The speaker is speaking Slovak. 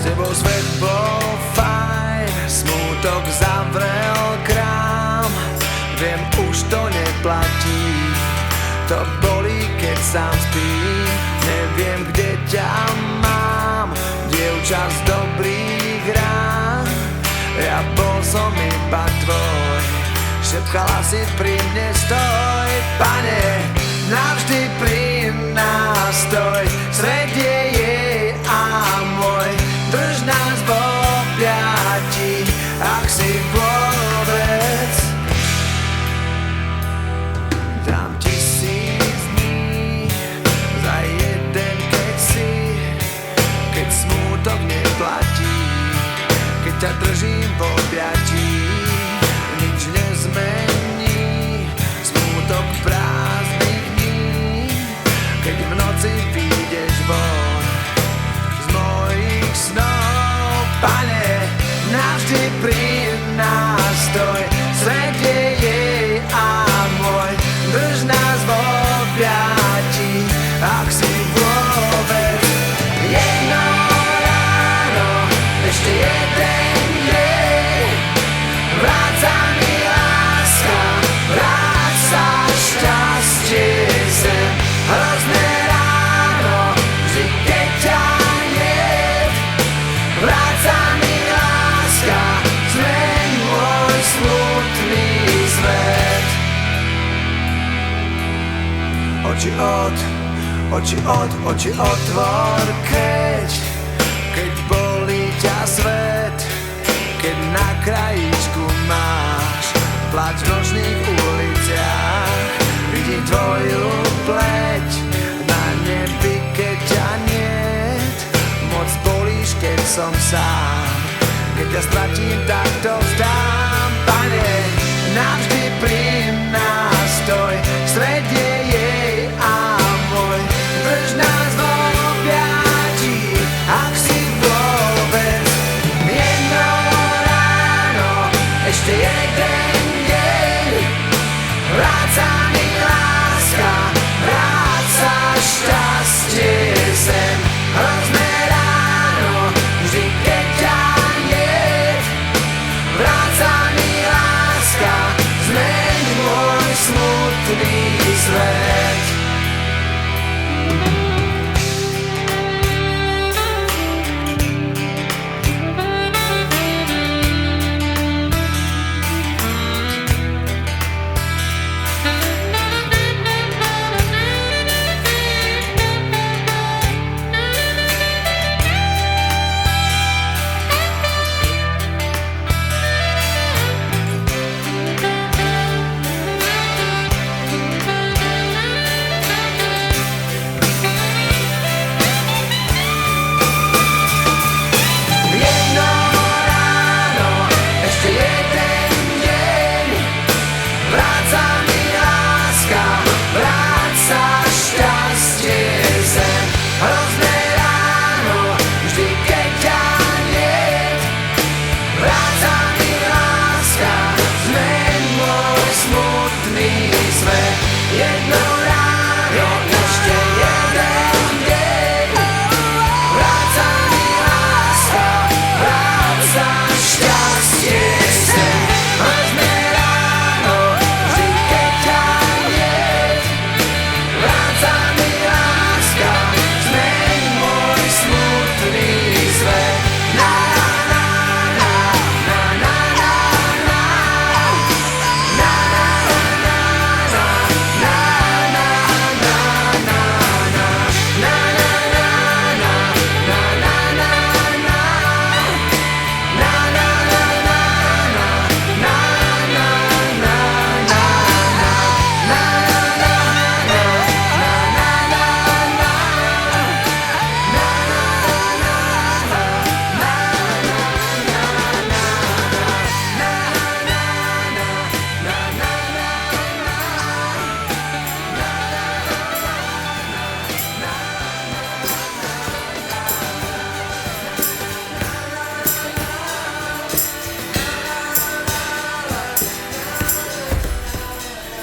tebou svet bol fajn, smútok zavrel krám. Viem, už to neplatí, to bolí, keď sám spím. Neviem, kde ťa mám, dievča z dobrých rán. Ja bol som iba tvoj, šepkala si pri mne stoj. Pane, navždy pri nás stoj, svet je jej a môj. Drž nás v objati, ak si vôbec. Dám 1000 dní za jeden, keď smútok neplatí, keď ťa držím v objatí. Nič nezmení smútok prázdnych dní, keď v noci vyjdeš von z mojich snov. Pane, navždy pri nás stoj, svet je jej a môj. Drž nás v objatí, ak si vôbec. Jedno ráno, ešte jeden deň, vráť sa mi láska, vráť sa šťastie sem. Hrozné ráno, vždy keď ťa niet, vráť sa mi láska, zmeň môj smutný svet. Oči otvor, keď bolí ťa svet, keď na krajíčku máš plač v nočných uliciach. Vidím tvoju pleť na nebi, keď ťa niet. Moc bolíš, keď som sám, keď ťa stratím, tak to vzdám. Pane, navždy pri